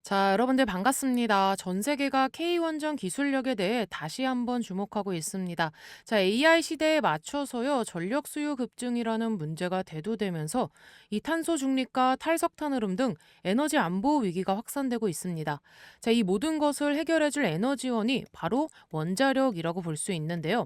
자, 여러분들 반갑습니다. 전 세계가 K 원전 기술력에 대해 다시 한번 주목하고 있습니다. 자, AI 시대에 맞춰서요, 전력 수요 급증이라는 문제가 대두되면서 이 탄소 중립과 탈석탄 흐름 등 에너지 안보 위기가 확산되고 있습니다. 자, 이 모든 것을 해결해줄 에너지원이 바로 원자력이라고 볼 수 있는데요.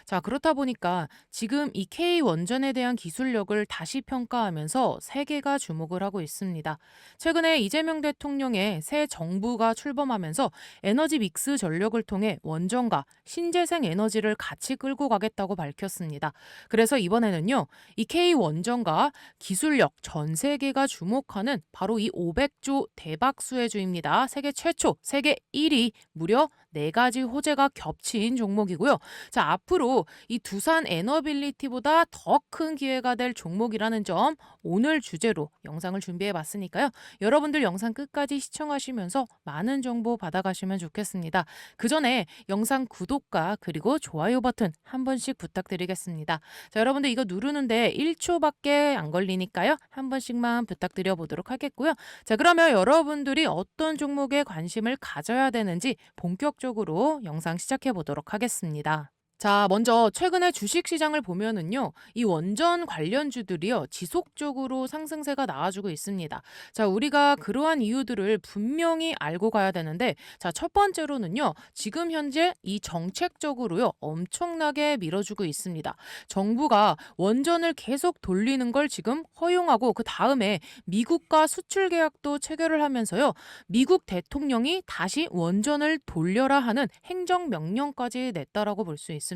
자, 그렇다 보니까 지금 이 K원전에 대한 기술력을 다시 평가하면서 세계가 주목을 하고 있습니다. 최근에 이재명 대통령의 새 정부가 출범하면서 에너지 믹스 전력을 통해 원전과 신재생 에너지를 같이 끌고 가겠다고 밝혔습니다. 그래서 이번에는요, 이 K 원전과 기술력 전 세계가 주목하는 바로 이 500조 대박 수혜주입니다. 세계 최초, 세계 1위 무려 4가지 호재가 겹친 종목이고요. 자, 앞으로 이 두산 에너빌리티보다 더 큰 기회가 될 종목이라는 점 오늘 주제로 영상을 준비해 봤으니까요. 여러분들 영상 끝까지 시청하시면서 많은 정보 받아가시면 좋겠습니다. 그 전에 영상 구독과 그리고 좋아요 버튼 한 번씩 부탁드리겠습니다. 자, 여러분들 이거 누르는데 1초밖에 안 걸리니까요. 한 번씩만 부탁드려 보도록 하겠고요. 자, 그러면 여러분들이 어떤 종목에 관심을 가져야 되는지 본격적으로 영상 시작해 보도록 하겠습니다. 자, 먼저 최근에 주식시장을 보면은요, 이 원전 관련주들이요, 지속적으로 상승세가 나와주고 있습니다. 자, 우리가 그러한 이유들을 분명히 알고 가야 되는데, 자, 첫 번째로는요, 지금 현재 이 정책적으로요, 엄청나게 밀어주고 있습니다. 정부가 원전을 계속 돌리는 걸 지금 허용하고, 그 다음에 미국과 수출 계약도 체결을 하면서요, 미국 대통령이 다시 원전을 돌려라 하는 행정명령까지 냈다라고 볼 수 있습니다.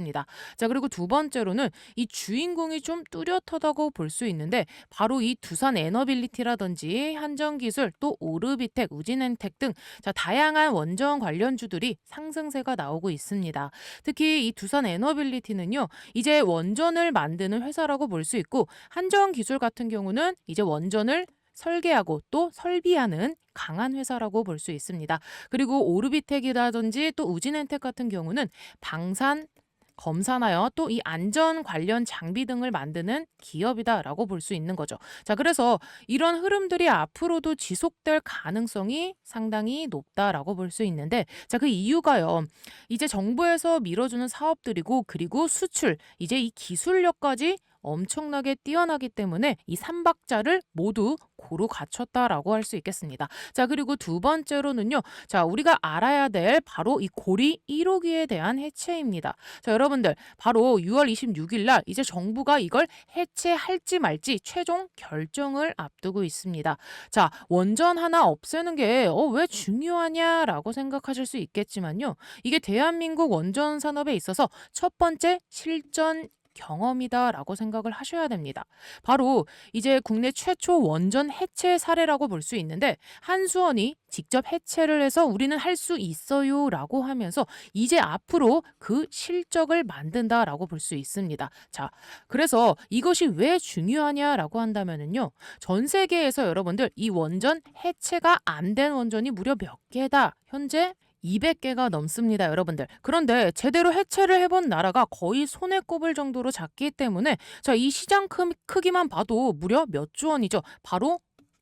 자, 그리고 두 번째로는 이 주인공이 좀 뚜렷하다고 볼 수 있는데 바로 이 두산 에너빌리티라든지 한전기술 또 오르비텍, 우진엔텍 등 자, 다양한 원전 관련주들이 상승세가 나오고 있습니다. 특히 이 두산 에너빌리티는요, 이제 원전을 만드는 회사라고 볼 수 있고 한전기술 같은 경우는 이제 원전을 설계하고 또 설비하는 강한 회사라고 볼 수 있습니다. 그리고 오르비텍이라든지 또 우진엔텍 같은 경우는 방산 검사나요 또 이 안전 관련 장비 등을 만드는 기업이다라고 볼 수 있는 거죠. 자, 그래서 이런 흐름들이 앞으로도 지속될 가능성이 상당히 높다라고 볼 수 있는데, 자, 그 이유가요, 이제 정부에서 밀어주는 사업들이고 그리고 수출, 이제 이 기술력까지 엄청나게 뛰어나기 때문에 이 삼박자를 모두 고루 갖췄다라고 할 수 있겠습니다. 자, 그리고 두 번째로는요, 자, 우리가 알아야 될 바로 이 고리 1호기에 대한 해체입니다. 자, 여러분들 바로 6월 26일 날 이제 정부가 이걸 해체할지 말지 최종 결정을 앞두고 있습니다. 자, 원전 하나 없애는 게 왜 중요하냐라고 생각하실 수 있겠지만요. 이게 대한민국 원전 산업에 있어서 첫 번째 실전 경험이다라고 생각을 하셔야 됩니다. 바로 이제 국내 최초 원전 해체 사례라고 볼 수 있는데 한수원이 직접 해체를 해서 우리는 할 수 있어요라고 하면서 이제 앞으로 그 실적을 만든다라고 볼 수 있습니다. 자, 그래서 이것이 왜 중요하냐라고 한다면은요. 전 세계에서 여러분들 이 원전 해체가 안 된 원전이 무려 몇 개다. 현재 200개가 넘습니다, 여러분들. 그런데 제대로 해체를 해본 나라가 거의 손에 꼽을 정도로 작기 때문에 자, 이 시장 크기만 봐도 무려 몇 조 원이죠. 바로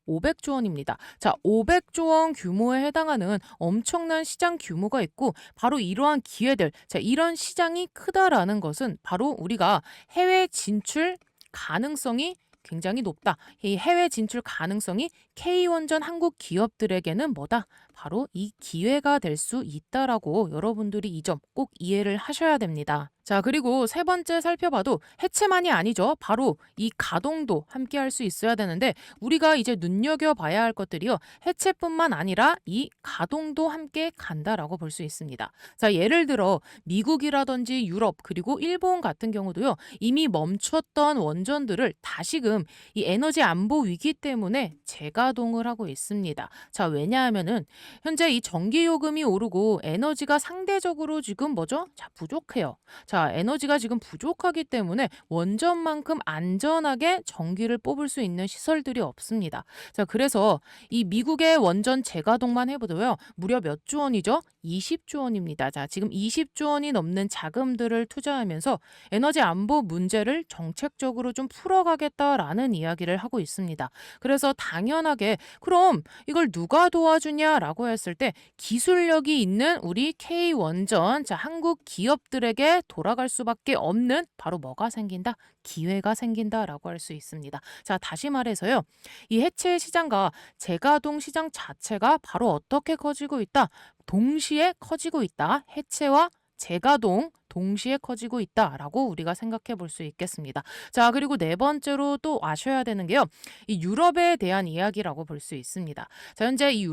500조 원입니다. 자, 500조 원 규모에 해당하는 엄청난 시장 규모가 있고 바로 이러한 기회들, 자, 이런 시장이 크다라는 것은 바로 우리가 해외 진출 가능성이 굉장히 높다. 이 해외 진출 가능성이 K원전 한국 기업들에게는 뭐다? 바로 이 기회가 될 수 있다라고 여러분들이 이 점 꼭 이해를 하셔야 됩니다. 자, 그리고 세 번째 살펴봐도 해체만이 아니죠. 바로 이 가동도 함께 할 수 있어야 되는데 우리가 이제 눈여겨봐야 할 것들이요, 해체뿐만 아니라 이 가동도 함께 간다라고 볼 수 있습니다. 자, 예를 들어 미국이라든지 유럽 그리고 일본 같은 경우도요, 이미 멈췄던 원전들을 다시금 이 에너지 안보 위기 때문에 재가동을 하고 있습니다. 자, 왜냐하면은 현재 이 전기 요금이 오르고 에너지가 상대적으로 지금 뭐죠? 자, 부족해요. 자, 에너지가 지금 부족하기 때문에 원전만큼 안전하게 전기를 뽑을 수 있는 시설들이 없습니다. 자, 그래서 이 미국의 원전 재가동만 해보도요, 무려 몇 조 원이죠? 20조 원입니다. 자, 지금 20조 원이 넘는 자금들을 투자하면서 에너지 안보 문제를 정책적으로 좀 풀어가겠다라는 이야기를 하고 있습니다. 그래서 당연하게 그럼 이걸 누가 도와주냐라고 있다라고 했을 때 기술력이 있는 우리 K원전, 자, 한국 기업들에게 돌아갈 수밖에 없는 바로 뭐가 생긴다? 기회가 생긴다라고 할 수 있습니다. 자, 다시 말해서요. 이 해체 시장과 재가동 시장 자체가 바로 어떻게 커지고 있다? 동시에 커지고 있다. 해체와 재가동 동시에 커지고 있다라고 우리가 생각해 볼 수 있겠습니다. 자, 그리고 네 번째로 또 아셔야 되는 게요. 이 유럽에 대한 이야기라고 볼 수 있습니다. 자, 현재 이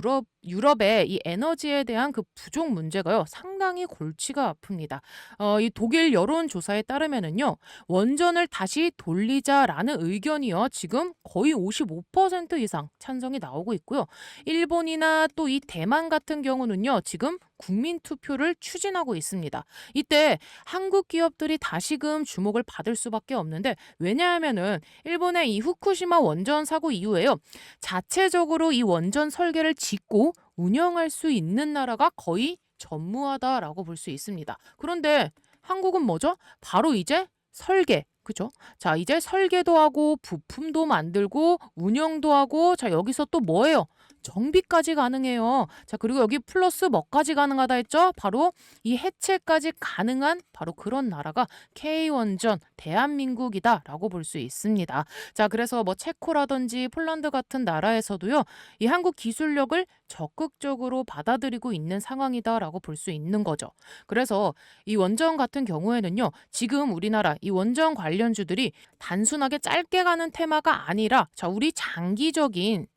유럽의 이 에너지에 대한 그 부족 문제가요. 상당히 골치가 아픕니다. 이 독일 여론조사에 따르면은요. 원전을 다시 돌리자라는 의견이요. 지금 거의 55% 이상 찬성이 나오고 있고요. 일본이나 또 이 대만 같은 경우는요. 지금 국민 투표를 추진하고 있습니다. 이때 한국 기업들이 다시금 주목을 받을 수밖에 없는데, 왜냐하면은 일본의 이 후쿠시마 원전 사고 이후에요. 자체적으로 이 원전 설계를 짓고 운영할 수 있는 나라가 거의 전무하다라고 볼 수 있습니다. 그런데 한국은 뭐죠? 바로 이제 설계. 그죠? 자, 이제 설계도 하고 부품도 만들고 운영도 하고, 자, 여기서 또 뭐예요? 정비까지 가능해요. 자, 그리고 여기 플러스 뭐까지 가능하다 했죠? 바로 이 해체까지 가능한 바로 그런 나라가 K원전 대한민국이다라고 볼 수 있습니다. 자, 그래서 뭐 체코라든지 폴란드 같은 나라에서도요. 이 한국 기술력을 적극적으로 받아들이고 있는 상황이다라고 볼 수 있는 거죠. 그래서 이 원전 같은 경우에는요. 지금 우리나라 이 원전 관련주들이 단순하게 짧게 가는 테마가 아니라, 자, 우리 장기적인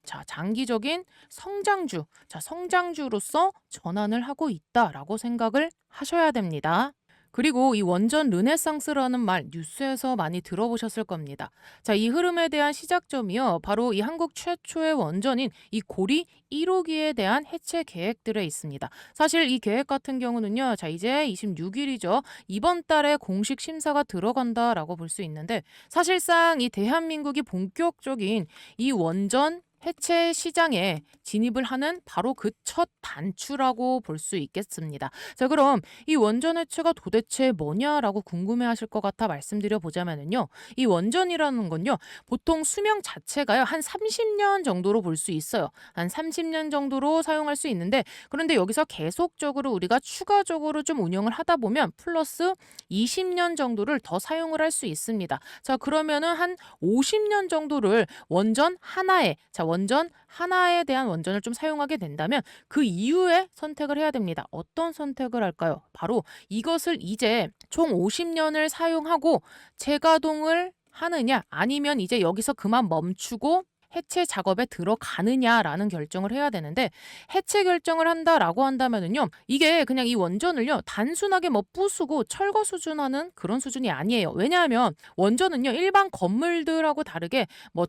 성장주, 자, 성장주로서 전환을 하고 있다라고 생각을 하셔야 됩니다. 그리고 이 원전 르네상스라는 말 뉴스에서 많이 들어보셨을 겁니다. 자, 이 흐름에 대한 시작점이요. 바로 이 한국 최초의 원전인 이 고리 1호기에 대한 해체 계획들에 있습니다. 사실 이 계획 같은 경우는요. 자, 이제 26일이죠. 이번 달에 공식 심사가 들어간다라고 볼 수 있는데, 사실상 이 대한민국이 본격적인 이 원전 해체 시장에 진입을 하는 바로 그 첫 단추라고 볼 수 있겠습니다. 자, 그럼 이 원전 해체가 도대체 뭐냐라고 궁금해하실 것 같아 말씀드려 보자면은요. 이 원전이라는 건요. 보통 수명 자체가요. 한 30년 정도로 볼 수 있어요. 한 30년 정도로 사용할 수 있는데, 그런데 여기서 계속적으로 우리가 추가적으로 좀 운영을 하다 보면 플러스 20년 정도를 더 사용을 할 수 있습니다. 자, 그러면은 한 50년 정도를 원전 하나에 대한 원전을 좀 사용하게 된다면 그 이후에 선택을 해야 됩니다. 어떤 선택을 할까요? 바로 이것을 이제 총 50년을 사용하고 재가동을 하느냐, 아니면 이제 여기서 그만 멈추고 해체 작업에 들어가느냐라는 결정을 해야 되는데, 해체 결정을 한다라고 한다면은요. 이게 그냥 이 원전을요. 단순하게 뭐 부수고 철거 수준하는 그런 수준이 아니에요. 왜냐하면 원전은요. 일반 건물들하고 다르게 뭐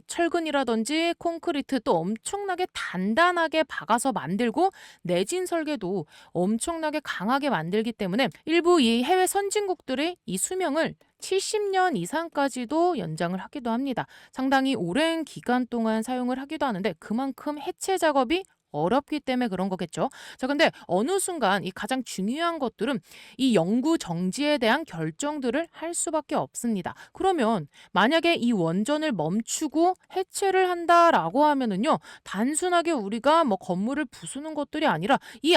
철근이라든지 콘크리트 또 엄청나게 단단하게 박아서 만들고, 내진 설계도 엄청나게 강하게 만들기 때문에 일부 이 해외 선진국들의 이 수명을 70년 이상까지도 연장을 하기도 합니다. 상당히 오랜 기간 동안 사용을 하기도 하는데, 그만큼 해체 작업이 어렵기 때문에 그런 거겠죠. 자, 근데 어느 순간 이 가장 중요한 것들은 이 연구 정지에 대한 결정들을 할 수밖에 없습니다. 그러면 만약에 이 원전을 멈추고 해체를 한다라고 하면은요. 단순하게 우리가 뭐 건물을 부수는 것들이 아니라 이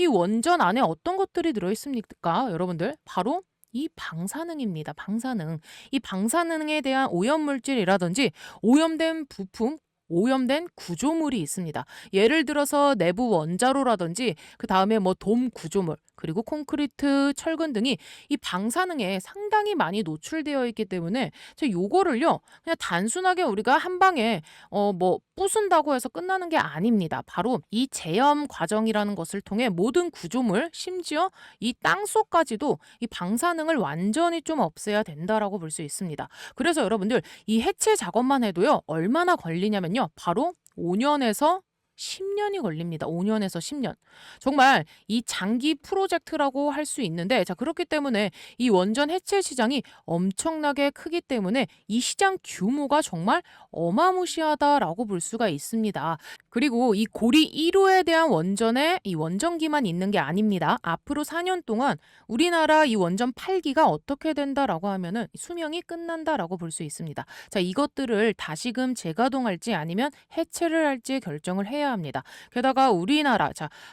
원전 안에 어떤 것들이 들어 있습니까? 여러분들, 바로 이 방사능입니다. 방사능. 이 방사능에 대한 오염물질이라든지 오염된 부품, 오염된 구조물이 있습니다. 예를 들어서 내부 원자로라든지 그 다음에 뭐 돔 구조물, 그리고 콘크리트, 철근 등이 이 방사능에 상당히 많이 노출되어 있기 때문에 요거를요. 그냥 단순하게 우리가 한 방에 뭐 부순다고 해서 끝나는 게 아닙니다. 바로 이 제염 과정이라는 것을 통해 모든 구조물, 심지어 이 땅속까지도 이 방사능을 완전히 좀 없애야 된다라고 볼 수 있습니다. 그래서 여러분들 이 해체 작업만 해도요. 얼마나 걸리냐면요. 바로 5년에서 10년이 걸립니다. 5년에서 10년. 정말 이 장기 프로젝트라고 할 수 있는데, 자, 그렇기 때문에 이 원전 해체 시장이 엄청나게 크기 때문에 이 시장 규모가 정말 어마무시하다라고 볼 수가 있습니다. 그리고 이 고리 1호에 대한 원전에 이 원전기만 있는 게 아닙니다. 앞으로 4년 동안 우리나라 이 원전 8기가 어떻게 된다라고 하면은 수명이 끝난다라고 볼 수 있습니다. 자, 이것들을 다시금 재가동할지 아니면 해체를 할지 결정을 해야 해야 합니다. 게다가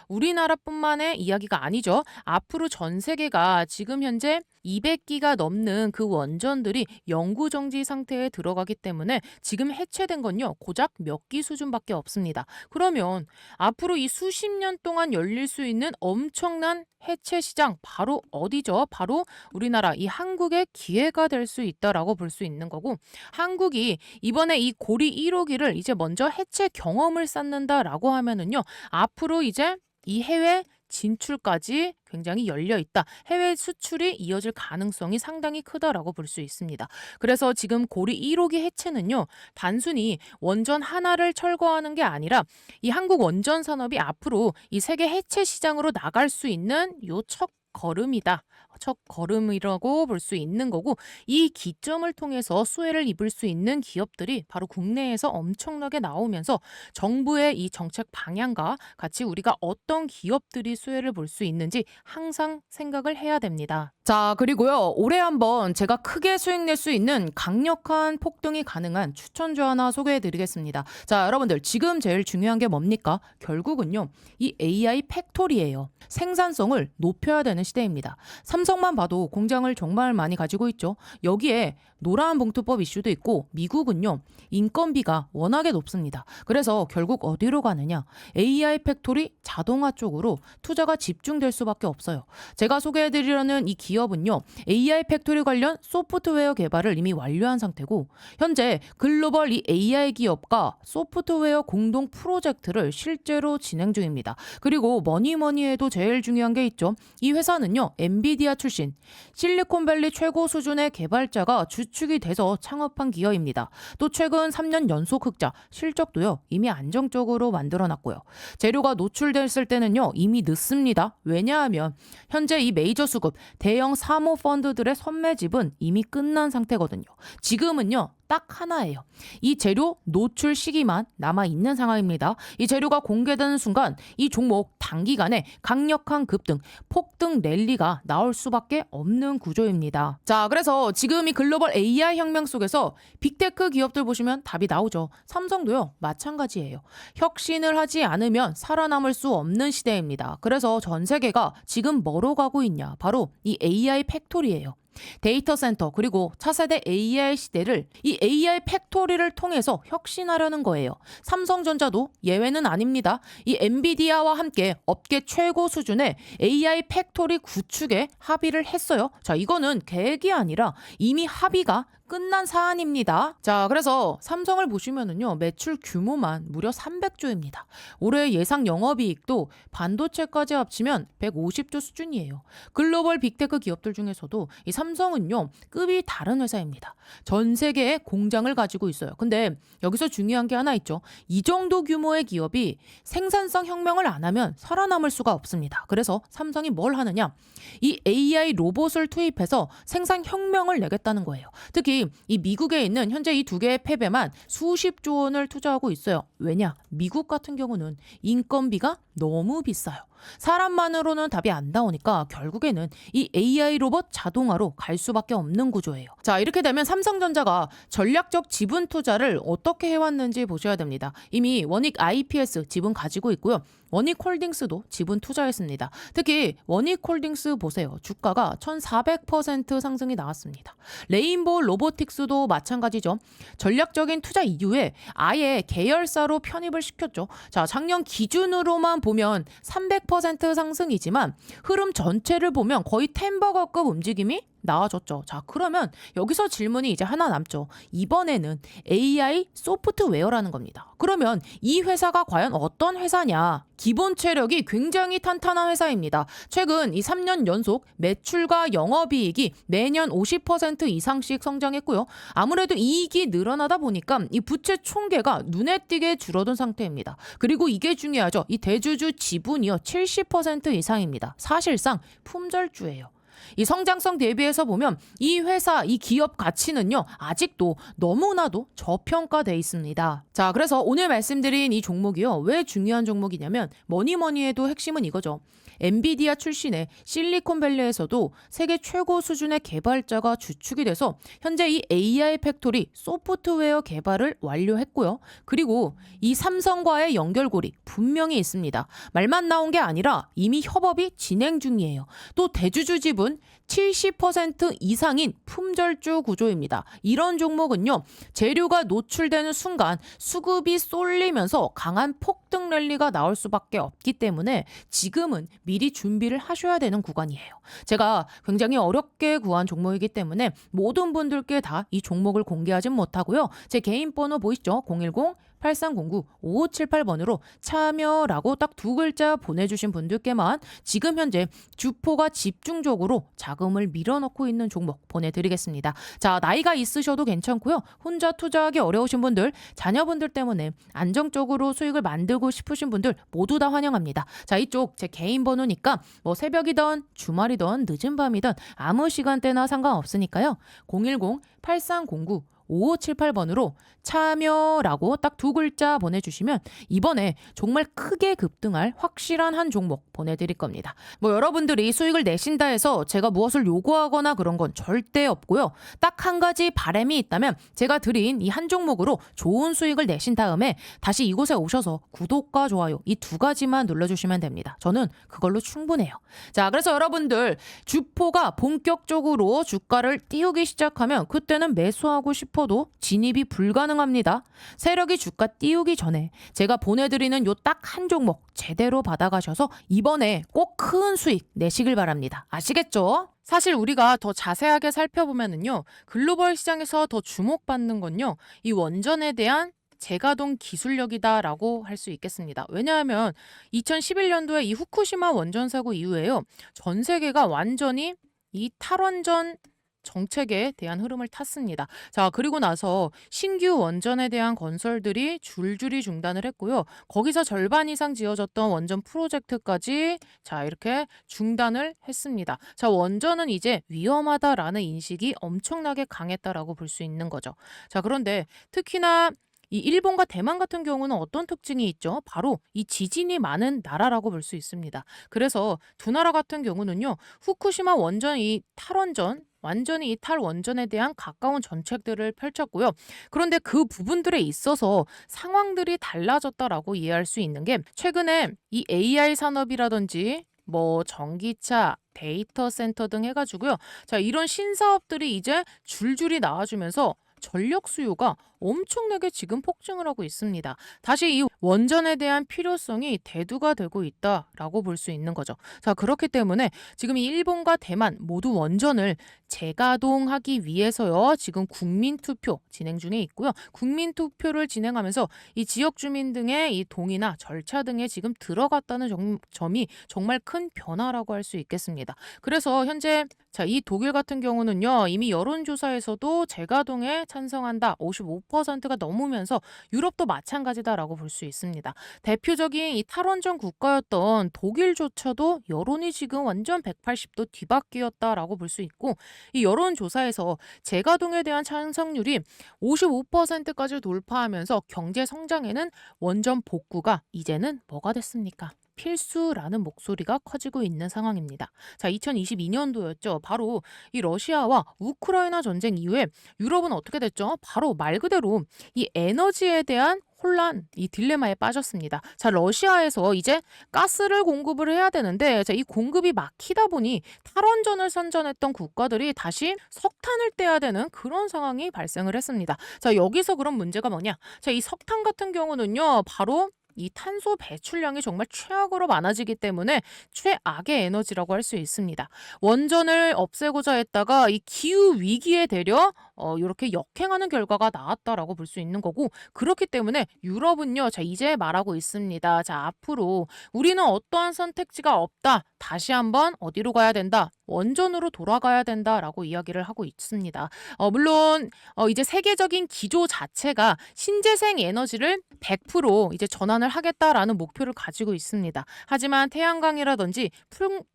우리나라뿐만의 이야기가 아니죠. 앞으로 전 세계가 지금 현재 200기가 넘는 그 원전들이 영구 정지 상태에 들어가기 때문에 지금 해체된 건요, 고작 몇 기 수준밖에 없습니다. 그러면 앞으로 이 수십 년 동안 열릴 수 있는 엄청난 해체 시장 바로 어디죠? 바로 우리나라 이 한국의 기회가 될 수 있다라고 볼 수 있는 거고, 한국이 이번에 이 고리 1호기를 이제 먼저 해체 경험을 쌓는다라고 하면은요, 앞으로 이제 이 해외 진출까지 굉장히 열려 있다. 해외 수출이 이어질 가능성이 상당히 크다라고 볼 수 있습니다. 그래서 지금 고리 1호기 해체는요, 단순히 원전 하나를 철거하는 게 아니라 이 한국 원전 산업이 앞으로 이 세계 해체 시장으로 나갈 수 있는 요 첫 걸음이다. 첫 걸음이라고 볼 수 있는 거고, 이 기점을 통해서 수혜를 입을 수 있는 기업들이 바로 국내에서 엄청나게 나오면서 정부의 이 정책 방향과 같이 우리가 어떤 기업들이 수혜를 볼 수 있는지 항상 생각을 해야 됩니다. 자, 그리고요, 올해 한번 제가 크게 수익 낼 수 있는 강력한 폭등이 가능한 추천주 하나 소개해 드리겠습니다. 자, 여러분들, 지금 제일 중요한 게 뭡니까? 결국은요, 이 AI 팩토리예요. 생산성을 높여야 되는 시대입니다. 삼성만 봐도 공장을 정말 많이 가지고 있죠. 여기에 노란 봉투법 이슈도 있고, 미국은요, 인건비가 워낙에 높습니다. 그래서 결국 어디로 가느냐? AI 팩토리 자동화 쪽으로 투자가 집중될 수밖에 없어요. 제가 소개해드리려는 이 기업은요, AI 팩토리 관련 소프트웨어 개발을 이미 완료한 상태고, 현재 글로벌 이 AI 기업과 소프트웨어 공동 프로젝트를 실제로 진행 중입니다. 그리고 뭐니 해도 제일 중요한 게 있죠. 이 회사는요, 엔비디아 출신 실리콘밸리 최고 수준의 개발자가 주축이 돼서 창업한 기업입니다. 또 최근 3년 연속 흑자, 실적도요, 이미 안정적으로 만들어놨고요. 재료가 노출됐을 때는요, 이미 늦습니다. 왜냐하면 현재 이 메이저 수급 대형 사모 펀드들의 선매집은 이미 끝난 상태거든요. 지금은요, 딱 하나예요. 이 재료 노출 시기만 남아있는 상황입니다. 이 재료가 공개되는 순간 이 종목 단기간에 강력한 급등, 폭등 랠리가 나올 수밖에 없는 구조입니다. 자, 그래서 지금 이 글로벌 AI 혁명 속에서 빅테크 기업들 보시면 답이 나오죠. 삼성도요, 마찬가지예요. 혁신을 하지 않으면 살아남을 수 없는 시대입니다. 그래서 전 세계가 지금 뭐로 가고 있냐? 바로 이 AI 팩토리예요. 데이터 센터 그리고 차세대 AI 시대를 이 AI 팩토리를 통해서 혁신하려는 거예요. 삼성전자도 예외는 아닙니다. 이 엔비디아와 함께 업계 최고 수준의 AI 팩토리 구축에 합의를 했어요. 자, 이거는 계획이 아니라 이미 합의가 끝난 사안입니다. 자, 그래서 삼성을 보시면은요, 매출 규모만 무려 300조입니다. 올해 예상 영업이익도 반도체까지 합치면 150조 수준이에요. 글로벌 빅테크 기업들 중에서도 이 삼성은요, 급이 다른 회사입니다. 전 세계에 공장을 가지고 있어요. 근데 여기서 중요한 게 하나 있죠. 이 정도 규모의 기업이 생산성 혁명을 안 하면 살아남을 수가 없습니다. 그래서 삼성이 뭘 하느냐? 이 AI 로봇을 투입해서 생산 혁명을 내겠다는 거예요. 특히 이 미국에 있는 현재 이 두 개의 팹에만 수십조 원을 투자하고 있어요. 왜냐? 미국 같은 경우는 인건비가 너무 비싸요. 사람만으로는 답이 안 나오니까 결국에는 이 AI 로봇 자동화로 갈 수밖에 없는 구조예요. 자, 이렇게 되면 삼성전자가 전략적 지분 투자를 어떻게 해왔는지 보셔야 됩니다. 이미 원익 IPS 지분 가지고 있고요. 원익홀딩스도 지분 투자했습니다. 특히 원익홀딩스 보세요. 주가가 1400% 상승이 나왔습니다. 레인보우 로보틱스도 마찬가지죠. 전략적인 투자 이후에 아예 계열사로 편입을 시켰죠. 자, 작년 기준으로만 보면 300% 상승이지만 흐름 전체를 보면 거의 템버거급 움직임이 나와줬죠. 자, 그러면 여기서 질문이 이제 하나 남죠. 이번에는 AI 소프트웨어라는 겁니다. 그러면 이 회사가 과연 어떤 회사냐? 기본 체력이 굉장히 탄탄한 회사입니다. 최근 이 3년 연속 매출과 영업이익이 매년 50% 이상씩 성장했고요. 아무래도 이익이 늘어나다 보니까 이 부채 총계가 눈에 띄게 줄어든 상태입니다. 그리고 이게 중요하죠. 이 대주주 지분이요, 70% 이상입니다. 사실상 품절주예요. 이 성장성 대비해서 보면 이 회사, 이 기업 가치는요, 아직도 너무나도 저평가돼 있습니다. 자, 그래서 오늘 말씀드린 이 종목이요, 왜 중요한 종목이냐면 뭐니 뭐니 해도 핵심은 이거죠. 엔비디아 출신의 실리콘밸리에서도 세계 최고 수준의 개발자가 주축이 돼서 현재 이 AI 팩토리 소프트웨어 개발을 완료했고요. 그리고 이 삼성과의 연결고리 분명히 있습니다. 말만 나온 게 아니라 이미 협업이 진행 중이에요. 또 대주주 지분 70% 이상인 품절주 구조입니다. 이런 종목은요, 재료가 노출되는 순간 수급이 쏠리면서 강한 폭등 랠리가 나올 수밖에 없기 때문에 지금은 미리 준비를 하셔야 되는 구간이에요. 제가 굉장히 어렵게 구한 종목이기 때문에 모든 분들께 다 이 종목을 공개하진 못하고요. 제 개인 번호 보이시죠? 010-8309-5578번으로 참여라고 딱 두 글자 보내주신 분들께만 지금 현재 주포가 집중적으로 자금을 밀어넣고 있는 종목 보내드리겠습니다. 자, 나이가 있으셔도 괜찮고요. 혼자 투자하기 어려우신 분들, 자녀분들 때문에 안정적으로 수익을 만들고 싶으신 분들 모두 다 환영합니다. 자, 이쪽 제 개인 번호니까 뭐 새벽이든 주말이든 늦은 밤이든 아무 시간대나 상관없으니까요. 010-8309-5578번으로 참여라고 딱 두 글자 보내주시면 이번에 정말 크게 급등할 확실한 한 종목 보내드릴 겁니다. 뭐 여러분들이 수익을 내신다 해서 제가 무엇을 요구하거나 그런 건 절대 없고요. 딱 한 가지 바람이 있다면 제가 드린 이 한 종목으로 좋은 수익을 내신 다음에 다시 이곳에 오셔서 구독과 좋아요 이 두 가지만 눌러주시면 됩니다. 저는 그걸로 충분해요. 자, 그래서 여러분들 주포가 본격적으로 주가를 띄우기 시작하면 그때는 매수하고 싶어도 진입이 불가능합니다. 세력이 주가 띄우기 전에 제가 보내드리는 요 딱 한 종목 제대로 받아가셔서 이번에 꼭 큰 수익 내시길 바랍니다. 아시겠죠? 사실 우리가 더 자세하게 살펴보면은요, 글로벌 시장에서 더 주목받는 건요, 이 원전에 대한 재가동 기술력이다라고 할 수 있겠습니다. 왜냐하면 2011년도에 이 후쿠시마 원전 사고 이후에요, 전 세계가 완전히 이 탈원전 정책에 대한 흐름을 탔습니다. 자, 그리고 나서 신규 원전에 대한 건설들이 줄줄이 중단을 했고요. 거기서 절반 이상 지어졌던 원전 프로젝트까지 자, 이렇게 중단을 했습니다. 자, 원전은 이제 위험하다라는 인식이 엄청나게 강했다라고 볼 수 있는 거죠. 자, 그런데 특히나 이 일본과 대만 같은 경우는 어떤 특징이 있죠? 바로 이 지진이 많은 나라라고 볼 수 있습니다. 그래서 두 나라 같은 경우는요, 후쿠시마 원전 이 탈원전 완전히 이 탈원전에 대한 가까운 정책들을 펼쳤고요. 그런데 그 부분들에 있어서 상황들이 달라졌다라고 이해할 수 있는 게 최근에 이 AI 산업이라든지 뭐 전기차, 데이터 센터 등 해가지고요. 자, 이런 신사업들이 이제 줄줄이 나와주면서 전력 수요가 엄청나게 지금 폭증을 하고 있습니다. 다시 이 원전에 대한 필요성이 대두가 되고 있다라고 볼 수 있는 거죠. 자, 그렇기 때문에 지금 이 일본과 대만 모두 원전을 재가동하기 위해서요, 지금 국민투표 진행 중에 있고요. 국민투표를 진행하면서 이 지역 주민 등의 이 동의나 절차 등에 지금 들어갔다는 점이 정말 큰 변화라고 할 수 있겠습니다. 그래서 현재 자, 이 독일 같은 경우는요, 이미 여론조사에서도 재가동에 찬성한다 55%가 넘으면서 유럽도 마찬가지다라고 볼 수 있습니다. 대표적인 이 탈원전 국가였던 독일조차도 여론이 지금 완전 180도 뒤바뀌었다라고 볼 수 있고, 이 여론조사에서 재가동에 대한 찬성률이 55%까지 돌파하면서 경제 성장에는 원전 복구가 이제는 뭐가 됐습니까? 필수라는 목소리가 커지고 있는 상황입니다. 자, 2022년도였죠. 바로 이 러시아와 우크라이나 전쟁 이후에 유럽은 어떻게 됐죠? 바로 말 그대로 이 에너지에 대한 혼란, 이 딜레마에 빠졌습니다. 자, 러시아에서 이제 가스를 공급을 해야 되는데, 자, 이 공급이 막히다 보니 탈원전을 선전했던 국가들이 다시 석탄을 떼야 되는 그런 상황이 발생을 했습니다. 자, 여기서 그런 문제가 뭐냐? 자, 이 석탄 같은 경우는요, 바로 이 탄소 배출량이 정말 최악으로 많아지기 때문에 최악의 에너지라고 할 수 있습니다. 원전을 없애고자 했다가 이 기후 위기에 대려 요렇게 역행하는 결과가 나왔다라고 볼 수 있는 거고 그렇기 때문에 유럽은요. 자 이제 말하고 있습니다. 자 앞으로 "우리는 어떠한 선택지가 없다. 다시 한번 어디로 가야 된다? 원전으로 돌아가야 된다."라고 이야기를 하고 있습니다. 물론 이제 세계적인 기조 자체가 신재생 에너지를 100% 이제 전환을 하겠다라는 목표를 가지고 있습니다. 하지만 태양광이라든지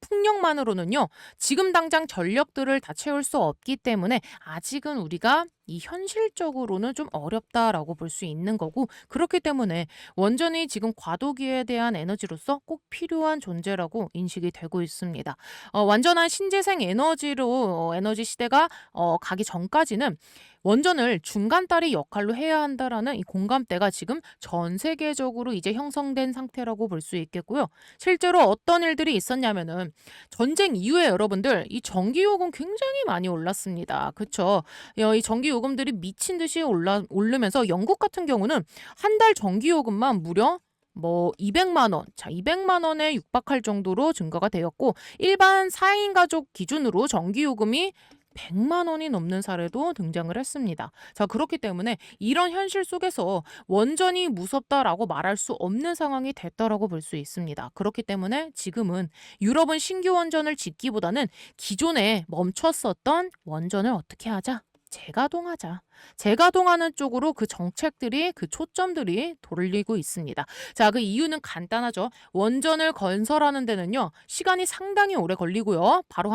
풍력만으로는요. 지금 당장 전력들을 다 채울 수 없기 때문에 아직은 우리가 이 현실적으로는 좀 어렵다라고 볼 수 있는 거고 그렇기 때문에 원전이 지금 과도기에 대한 에너지로서 꼭 필요한 존재라고 인식이 되고 있습니다. 완전한 신재생 에너지로 에너지 시대가 가기 전까지는 원전을 중간다리 역할로 해야 한다라는 이 공감대가 지금 전 세계적으로 이제 형성된 상태라고 볼 수 있겠고요. 실제로 어떤 일들이 있었냐면은 전쟁 이후에 여러분들 이 전기요금 굉장히 많이 올랐습니다. 그쵸? 이 전기요금들이 미친 듯이 오르면서 영국 같은 경우는 한 달 전기요금만 무려 200만 원, 자 200만 원에 육박할 정도로 증가가 되었고 일반 4인 가족 기준으로 전기요금이 100만 원이 넘는 사례도 등장을 했습니다. 자, 그렇기 때문에 이런 현실 속에서 원전이 무섭다라고 말할 수 없는 상황이 됐다라고 볼 수 있습니다. 그렇기 때문에 지금은 유럽은 신규 원전을 짓기보다는 기존에 멈췄었던 원전을 어떻게 하자? 재가동하자. 재가동하는 쪽으로 그 정책들이 그 초점들이 돌리고 있습니다. 자, 그 이유는 간단하죠. 원전을 건설하는 데는요. 시간이 상당히 오래 걸리고요. 바로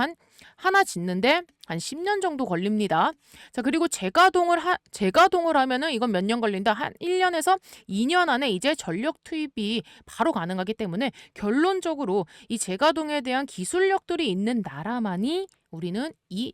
하나 짓는데 한 10년 정도 걸립니다. 자, 그리고 재가동을 하면은 이건 몇 년 걸린다. 한 1년에서 2년 안에 이제 전력 투입이 바로 가능하기 때문에 결론적으로 이 재가동에 대한 기술력들이 있는 나라만이 우리는 이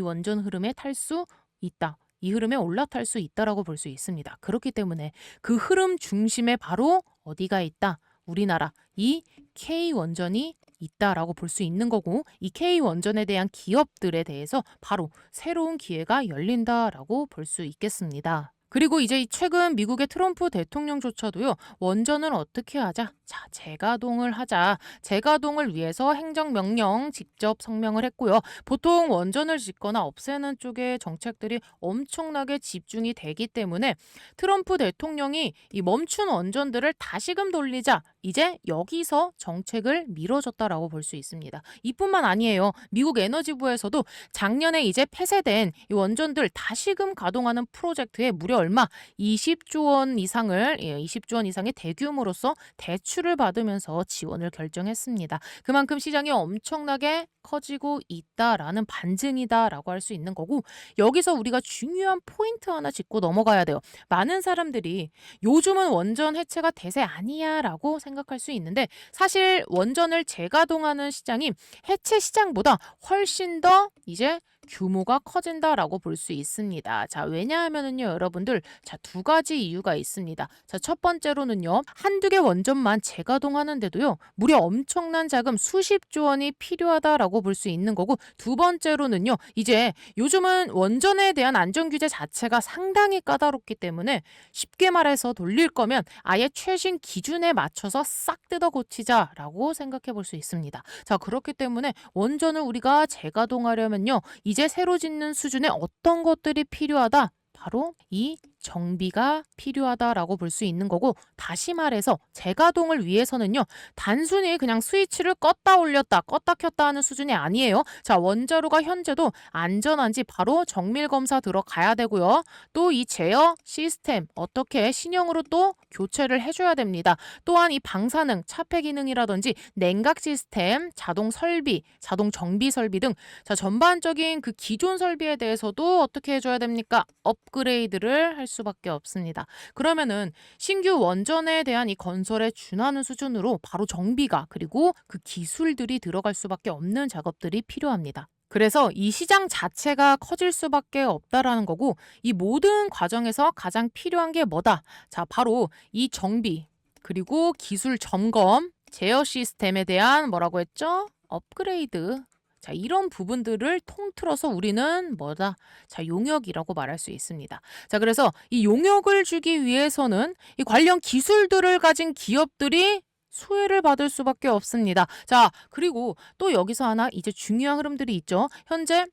원전 흐름에 탈 수 있다. 이 흐름에 올라탈 수 있다라고 볼 수 있습니다. 그렇기 때문에 그 흐름 중심에 바로 어디가 있다? 우리나라 이 K원전이 있다라고 볼 수 있는 거고 이 K원전에 대한 기업들에 대해서 바로 새로운 기회가 열린다라고 볼 수 있겠습니다. 그리고 이제 최근 미국의 트럼프 대통령조차도요. 원전을 어떻게 하자? 자, 재가동을 하자. 재가동을 위해서 행정명령 직접 성명을 했고요. 보통 원전을 짓거나 없애는 쪽에 정책들이 엄청나게 집중이 되기 때문에 트럼프 대통령이 이 멈춘 원전들을 다시금 돌리자. 이제 여기서 정책을 미뤄줬다라고 볼 수 있습니다. 이뿐만 아니에요. 미국 에너지부에서도 작년에 이제 폐쇄된 이 원전들 다시금 가동하는 프로젝트에 무려 얼마 20조 원 이상을 20조 원 이상의 대규모로서 대출을 받으면서 지원을 결정했습니다. 그만큼 시장이 엄청나게 커지고 있다라는 반증이다라고 할 수 있는 거고 여기서 우리가 중요한 포인트 하나 짚고 넘어가야 돼요. 많은 사람들이 요즘은 원전 해체가 대세 아니야라고 생각할 수 있는데 사실 원전을 재가동하는 시장이 해체 시장보다 훨씬 더 이제 규모가 커진다라고 볼 수 있습니다. 자, 왜냐하면은요, 여러분들, 자, 두 가지 이유가 있습니다. 자, 첫 번째로는요, 한두 개 원전만 재가동하는데도요, 무려 엄청난 자금 수십조 원이 필요하다라고 볼 수 있는 거고, 두 번째로는요, 이제 요즘은 원전에 대한 안전규제 자체가 상당히 까다롭기 때문에 쉽게 말해서 돌릴 거면 아예 최신 기준에 맞춰서 싹 뜯어 고치자라고 생각해 볼 수 있습니다. 자, 그렇기 때문에 원전을 우리가 재가동하려면요, 이제 새로 짓는 수준의 어떤 것들이 필요하다? 바로 이 정비가 필요하다라고 볼 수 있는 거고 다시 말해서 재가동을 위해서는요. 단순히 그냥 스위치를 껐다 올렸다 껐다 켰다 하는 수준이 아니에요. 자, 원자로가 현재도 안전한지 바로 정밀 검사 들어가야 되고요. 또 이 제어 시스템 어떻게 신형으로 또 교체를 해줘야 됩니다. 또한 이 방사능, 차폐 기능이라든지 냉각 시스템, 자동 설비, 자동 정비 설비 등 자, 전반적인 그 기존 설비에 대해서도 어떻게 해줘야 됩니까? 업그레이드를 할 수밖에 없습니다. 그러면은 신규 원전에 대한 이 건설에 준하는 수준으로 바로 정비가 그리고 그 기술들이 들어갈 수밖에 없는 작업들이 필요합니다. 그래서 이 시장 자체가 커질 수밖에 없다라는 거고 이 모든 과정에서 가장 필요한 게 뭐다? 자, 바로 이 정비 그리고 기술 점검, 제어 시스템에 대한 뭐라고 했죠? 업그레이드. 자, 이런 부분들을 통틀어서 우리는 뭐다? 자, 용역이라고 말할 수 있습니다. 자, 그래서 이 용역을 주기 위해서는 이 관련 기술들을 가진 기업들이 수혜를 받을 수밖에 없습니다. 자, 그리고 또 여기서 하나 이제 중요한 흐름들이 있죠. 현재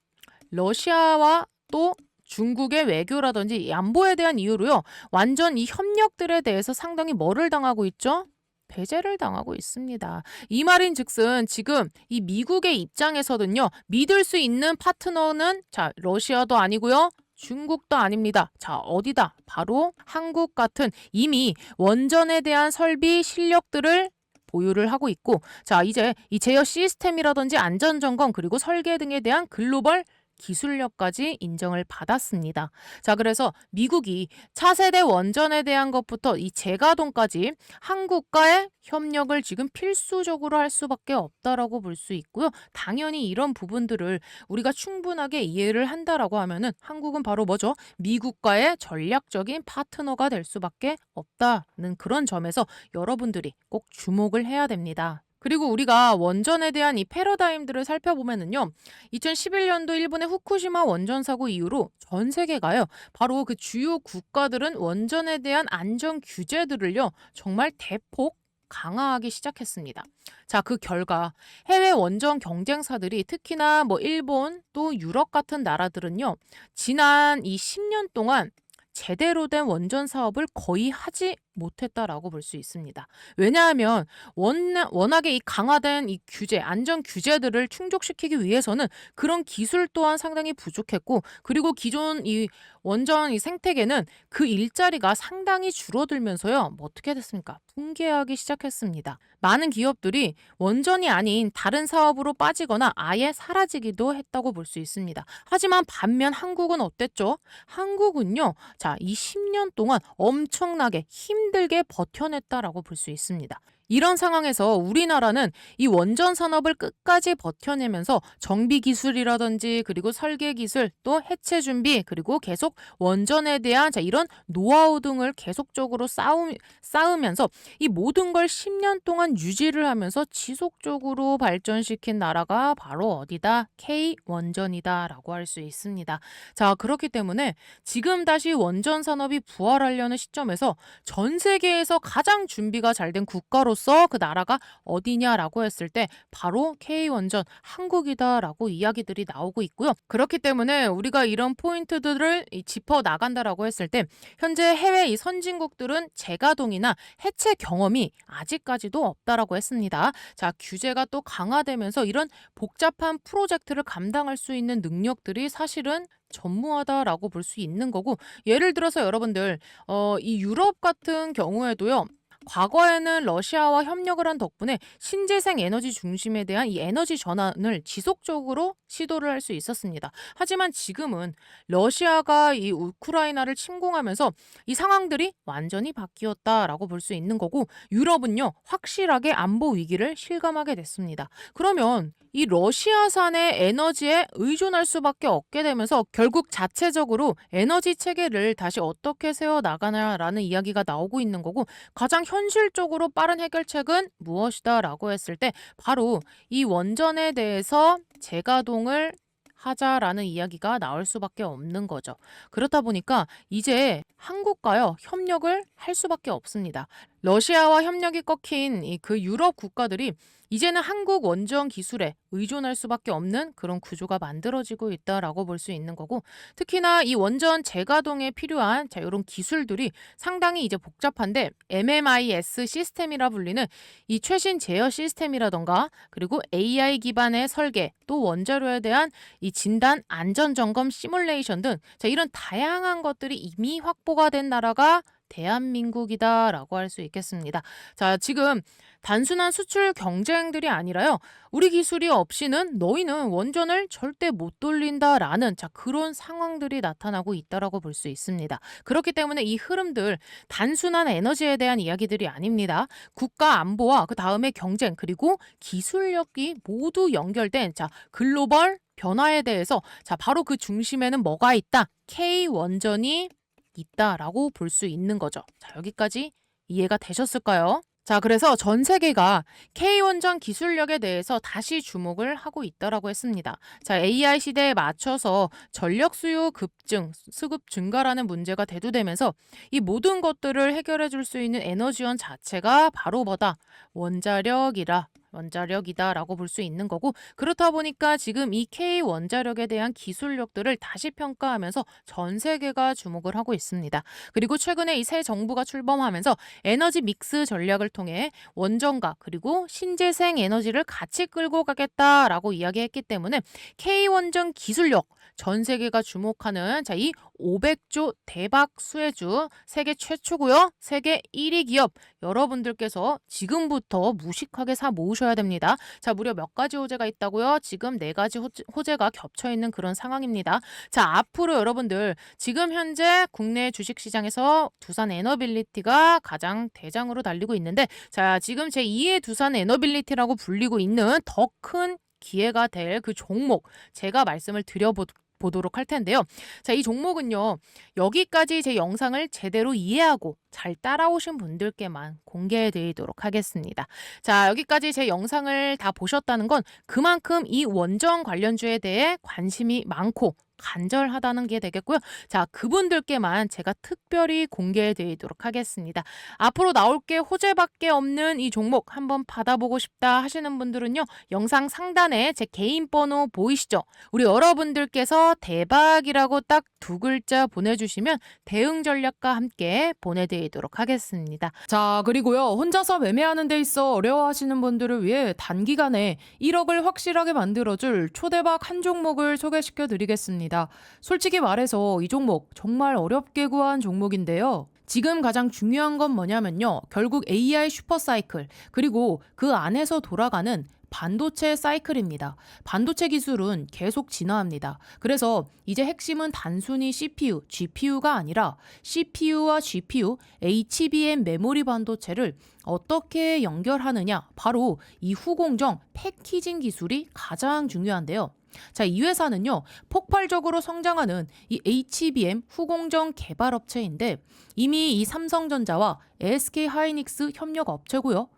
러시아와 또 중국의 외교라든지 이 안보에 대한 이유로요. 완전 이 협력들에 대해서 상당히 뭐를 당하고 있죠? 배제를 당하고 있습니다. 이 말인즉슨 지금 이 미국의 입장에서는요. 믿을 수 있는 파트너는 자, 러시아도 아니고요. 중국도 아닙니다. 자, 어디다? 바로 한국 같은 이미 원전에 대한 설비 실력들을 보유를 하고 있고, 자, 이제 이 제어 시스템이라든지 안전점검 그리고 설계 등에 대한 글로벌 기술력까지 인정을 받았습니다. 자, 그래서 미국이 차세대 원전에 대한 것부터 이 재가동까지 한국과의 협력을 지금 필수적으로 할 수밖에 없다라고 볼 수 있고요. 당연히 이런 부분들을 우리가 충분하게 이해를 한다라고 하면은 한국은 바로 뭐죠? 미국과의 전략적인 파트너가 될 수밖에 없다는 그런 점에서 여러분들이 꼭 주목을 해야 됩니다. 그리고 우리가 원전에 대한 이 패러다임들을 살펴보면은요. 2011년도 일본의 후쿠시마 원전 사고 이후로 전 세계가요. 바로 그 주요 국가들은 원전에 대한 안전 규제들을요. 정말 대폭 강화하기 시작했습니다. 자, 그 결과 해외 원전 경쟁사들이 특히나 뭐 일본 또 유럽 같은 나라들은요. 지난 이 10년 동안 제대로 된 원전 사업을 거의 하지 못했다라고 볼 수 있습니다. 왜냐하면 워낙에 이 강화된 이 규제, 안전 규제들을 충족시키기 위해서는 그런 기술 또한 상당히 부족했고, 그리고 기존 이 원전 이 생태계는 그 일자리가 상당히 줄어들면서요. 뭐 어떻게 됐습니까? 붕괴하기 시작했습니다. 많은 기업들이 원전이 아닌 다른 사업으로 빠지거나 아예 사라지기도 했다고 볼 수 있습니다. 하지만 반면 한국은 어땠죠? 한국은요. 자, 이 10년 동안 엄청나게 힘들게 버텨냈다라고 볼 수 있습니다. 이런 상황에서 우리나라는 이 원전 산업을 끝까지 버텨내면서 정비 기술이라든지 그리고 설계 기술 또 해체 준비 그리고 계속 원전에 대한 자 이런 노하우 등을 계속적으로 쌓으면서 이 모든 걸 10년 동안 유지를 하면서 지속적으로 발전시킨 나라가 바로 어디다? K원전이다라고 할 수 있습니다. 자, 그렇기 때문에 지금 다시 원전 산업이 부활하려는 시점에서 전 세계에서 가장 준비가 잘 된 국가로서 그 나라가 어디냐라고 했을 때 바로 K원전 한국이다라고 이야기들이 나오고 있고요. 그렇기 때문에 우리가 이런 포인트들을 짚어 나간다라고 했을 때 현재 해외 이 선진국들은 재가동이나 해체 경험이 아직까지도 없다라고 했습니다. 자, 규제가 또 강화되면서 이런 복잡한 프로젝트를 감당할 수 있는 능력들이 사실은 전무하다라고 볼 수 있는 거고, 예를 들어서 여러분들 이 유럽 같은 경우에도요. 과거에는 러시아와 협력을 한 덕분에 신재생 에너지 중심에 대한 이 에너지 전환을 지속적으로 시도를 할 수 있었습니다. 하지만 지금은 러시아가 이 우크라이나를 침공하면서 이 상황들이 완전히 바뀌었다라고 볼 수 있는 거고, 유럽은요 확실하게 안보 위기를 실감하게 됐습니다. 그러면 이 러시아산의 에너지에 의존할 수밖에 없게 되면서 결국 자체적으로 에너지 체계를 다시 어떻게 세워 나가나라는 이야기가 나오고 있는 거고, 가장 현실적으로 빠른 해결책은 무엇이다라고 했을 때 바로 이 원전에 대해서 재가동을 하자라는 이야기가 나올 수밖에 없는 거죠. 그렇다 보니까 이제 한국과요 협력을 할 수밖에 없습니다. 러시아와 협력이 꺾인 그 유럽 국가들이 이제는 한국 원전 기술에 의존할 수밖에 없는 그런 구조가 만들어지고 있다라고 볼 수 있는 거고, 특히나 이 원전 재가동에 필요한 자 이런 기술들이 상당히 이제 복잡한데 MMIS 시스템이라 불리는 이 최신 제어 시스템이라던가 그리고 AI 기반의 설계 또 원자로에 대한 이 진단 안전 점검 시뮬레이션 등 자 이런 다양한 것들이 이미 확보가 된 나라가 대한민국이다라고 할 수 있겠습니다. 자, 지금 단순한 수출 경쟁들이 아니라요. 우리 기술이 없이는 너희는 원전을 절대 못 돌린다라는 자 그런 상황들이 나타나고 있다라고 볼 수 있습니다. 그렇기 때문에 이 흐름들 단순한 에너지에 대한 이야기들이 아닙니다. 국가 안보와 그 다음에 경쟁 그리고 기술력이 모두 연결된 자 글로벌 변화에 대해서 자 바로 그 중심에는 뭐가 있다? K원전이 있다라고 볼 수 있는 거죠. 자, 여기까지 이해가 되셨을까요? 자, 그래서 전 세계가 K원전 기술력에 대해서 다시 주목을 하고 있다라고 했습니다. 자, AI 시대에 맞춰서 전력 수요 급증, 수급 증가라는 문제가 대두되면서 이 모든 것들을 해결해 줄 수 있는 에너지원 자체가 바로 뭐다? 원자력이라 원자력이다라고 볼 수 있는 거고, 그렇다 보니까 지금 이 K 원자력에 대한 기술력들을 다시 평가하면서 전 세계가 주목을 하고 있습니다. 그리고 최근에 이 새 정부가 출범하면서 에너지 믹스 전략을 통해 원전과 그리고 신재생 에너지를 같이 끌고 가겠다라고 이야기했기 때문에 K 원전 기술력 전 세계가 주목하는 이 500조 대박 수혜주 세계 최초고요. 세계 1위 기업 여러분들께서 지금부터 무식하게 사 모으셔야 됩니다. 자, 무려 몇 가지 호재가 있다고요? 지금 네 가지 호재가 겹쳐 있는 그런 상황입니다. 자, 앞으로 여러분들 지금 현재 국내 주식시장에서 두산 에너빌리티가 가장 대장으로 달리고 있는데, 자, 지금 제2의 두산 에너빌리티라고 불리고 있는 더 큰 기회가 될 그 종목 제가 말씀을 보도록 할 텐데요. 자, 이 종목은요. 여기까지 제 영상을 제대로 이해하고 잘 따라오신 분들께만 공개해 드리도록 하겠습니다. 자, 여기까지 제 영상을 다 보셨다는 건 그만큼 이 원전 관련주에 대해 관심이 많고 간절하다는 게 되겠고요. 자, 그분들께만 제가 특별히 공개해 드리도록 하겠습니다. 앞으로 나올 게 호재밖에 없는 이 종목 한번 받아보고 싶다 하시는 분들은요. 영상 상단에 제 개인 번호 보이시죠? 우리 여러분들께서 대박이라고 딱 두 글자 보내주시면 대응 전략과 함께 보내드리도록 하겠습니다. 자, 그리고요. 혼자서 매매하는 데 있어 어려워하시는 분들을 위해 단기간에 1억을 확실하게 만들어줄 초대박 한 종목을 소개시켜 드리겠습니다. 솔직히 말해서 이 종목 정말 어렵게 구한 종목인데요. 지금 가장 중요한 건 뭐냐면요. 결국 AI 슈퍼사이클, 그리고 그 안에서 돌아가는 반도체 사이클입니다. 반도체 기술은 계속 진화합니다. 그래서 이제 핵심은 단순히 CPU, GPU가 아니라 CPU와 GPU, HBM 메모리 반도체를 어떻게 연결하느냐, 바로 이 후공정 패키징 기술이 가장 중요한데요. 자, 이 회사는요, 폭발적으로 성장하는 이 HBM 후공정 개발 업체인데 이미 이 삼성전자와 SK 하이닉스 협력 업체고요.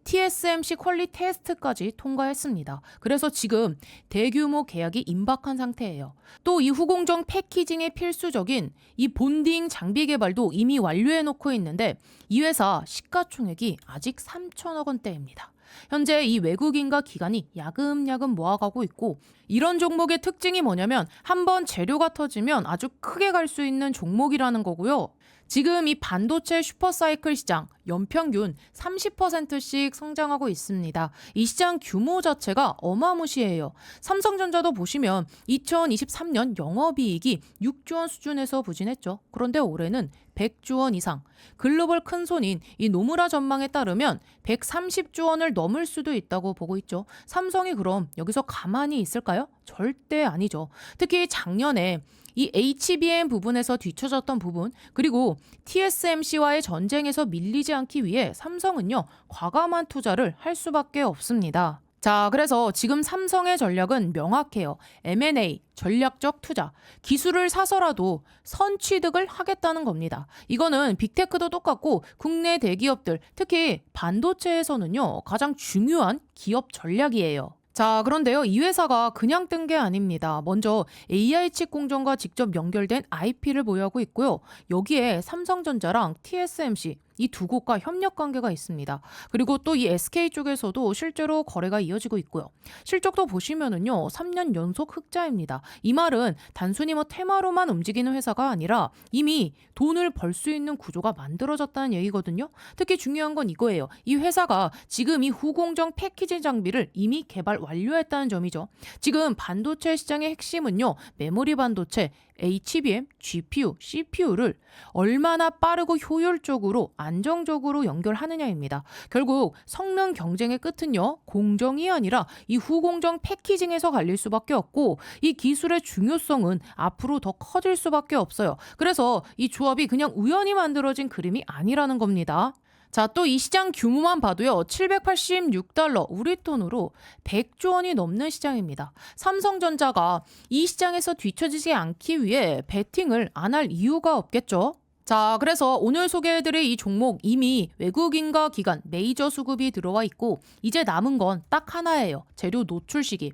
TSMC 퀄리 테스트까지 통과했습니다. 그래서 지금 대규모 계약이 임박한 상태예요. 또 이 후공정 패키징에 필수적인 이 본딩 장비 개발도 이미 완료해 놓고 있는데 이 회사 시가총액이 아직 3천억 원대입니다. 현재 이 외국인과 기관이 야금야금 모아가고 있고, 이런 종목의 특징이 뭐냐면 한번 재료가 터지면 아주 크게 갈 수 있는 종목이라는 거고요. 지금 이 반도체 슈퍼사이클 시장 연평균 30%씩 성장하고 있습니다. 이 시장 규모 자체가 어마무시해요. 삼성전자도 보시면 2023년 영업이익이 6조 원 수준에서 부진했죠. 그런데 올해는 100조 원 이상. 글로벌 큰손인 이 노무라 전망에 따르면 130조 원을 넘을 수도 있다고 보고 있죠. 삼성이 그럼 여기서 가만히 있을까요? 절대 아니죠. 특히 작년에 이 HBM 부분에서 뒤처졌던 부분, 그리고 TSMC와의 전쟁에서 밀리지 않기 위해 삼성은요, 과감한 투자를 할 수밖에 없습니다. 자, 그래서 지금 삼성의 전략은 명확해요. M&A, 전략적 투자, 기술을 사서라도 선취득을 하겠다는 겁니다. 이거는 빅테크도 똑같고 국내 대기업들, 특히 반도체에서는요, 가장 중요한 기업 전략이에요. 자, 그런데요, 이 회사가 그냥 뜬 게 아닙니다. 먼저 AI 칩 공정과 직접 연결된 IP를 보유하고 있고요. 여기에 삼성전자랑 TSMC 이 두 곳과 협력 관계가 있습니다. 그리고 또 이 SK 쪽에서도 실제로 거래가 이어지고 있고요. 실적도 보시면은요, 3년 연속 흑자입니다. 이 말은 단순히 테마로만 움직이는 회사가 아니라 이미 돈을 벌 수 있는 구조가 만들어졌다는 얘기거든요. 특히 중요한 건 이거예요. 이 회사가 지금 이 후공정 패키징 장비를 이미 개발 완료했다는 점이죠. 지금 반도체 시장의 핵심은요, 메모리 반도체, HBM, GPU, CPU를 얼마나 빠르고 효율적으로 안정적으로 연결하느냐입니다. 결국 성능 경쟁의 끝은요, 공정이 아니라 이 후공정 패키징에서 갈릴 수밖에 없고, 이 기술의 중요성은 앞으로 더 커질 수밖에 없어요. 그래서 이 조합이 그냥 우연히 만들어진 그림이 아니라는 겁니다. 자, 또 이 시장 규모만 봐도요, 786달러, 우리 돈으로 100조 원이 넘는 시장입니다. 삼성전자가 이 시장에서 뒤처지지 않기 위해 베팅을 안 할 이유가 없겠죠. 자, 그래서 오늘 소개해드릴 이 종목 이미 외국인과 기관 메이저 수급이 들어와 있고, 이제 남은 건 딱 하나예요. 재료 노출 시기.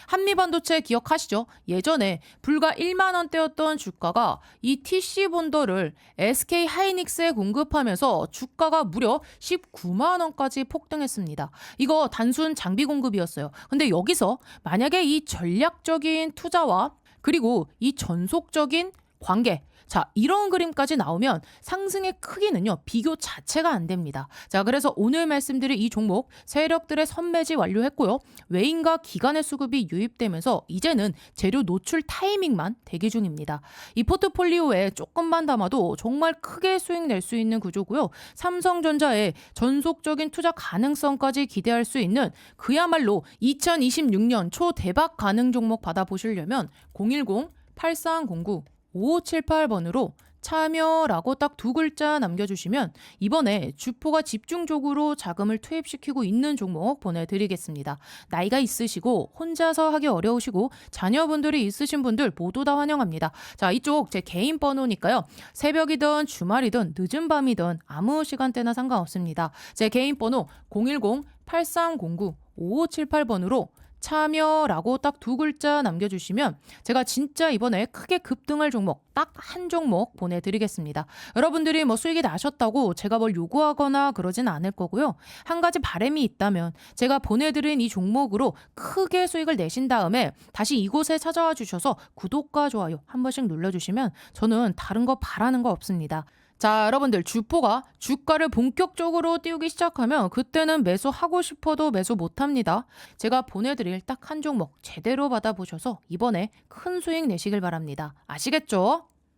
한미반도체 기억하시죠? 예전에 불과 1만 원대였던 주가가 이 TC 본더를 SK 하이닉스에 공급하면서 주가가 무려 19만 원까지 폭등했습니다. 이거 단순 장비 공급이었어요. 근데 여기서 만약에 이 전략적인 투자와 그리고 이 전속적인 관계, 자, 이런 그림까지 나오면 상승의 크기는요, 비교 자체가 안 됩니다. 자, 그래서 오늘 말씀드릴 이 종목 세력들의 선매지 완료했고요. 외인과 기관의 수급이 유입되면서 이제는 재료 노출 타이밍만 대기 중입니다. 이 포트폴리오에 조금만 담아도 정말 크게 수익 낼 수 있는 구조고요. 삼성전자의 전속적인 투자 가능성까지 기대할 수 있는 그야말로 2026년 초대박 가능 종목 받아보시려면 010-8309 5578번으로 참여라고 딱 두 글자 남겨주시면 이번에 주포가 집중적으로 자금을 투입시키고 있는 종목 보내드리겠습니다. 나이가 있으시고 혼자서 하기 어려우시고 자녀분들이 있으신 분들 모두 다 환영합니다. 자, 이쪽 제 개인 번호니까요. 새벽이든 주말이든 늦은 밤이든 아무 시간대나 상관없습니다. 제 개인 번호 010-8309-5578번으로 참여라고 딱 두 글자 남겨주시면 제가 진짜 이번에 크게 급등할 종목 딱 한 종목 보내드리겠습니다. 여러분들이 뭐 수익이 나셨다고 제가 뭘 요구하거나 그러진 않을 거고요. 한 가지 바람이 있다면 제가 보내드린 이 종목으로 크게 수익을 내신 다음에 다시 이곳에 찾아와 주셔서 구독과 좋아요 한 번씩 눌러주시면 저는 다른 거 바라는 거 없습니다. 자, 여러분들 주포가 주가를 본격적으로 띄우기 시작하면 그때는 매수하고 싶어도 매수 못합니다. 제가 보내드릴 딱 한 종목 제대로 받아보셔서 이번에 큰 수익 내시길 바랍니다. 아시겠죠?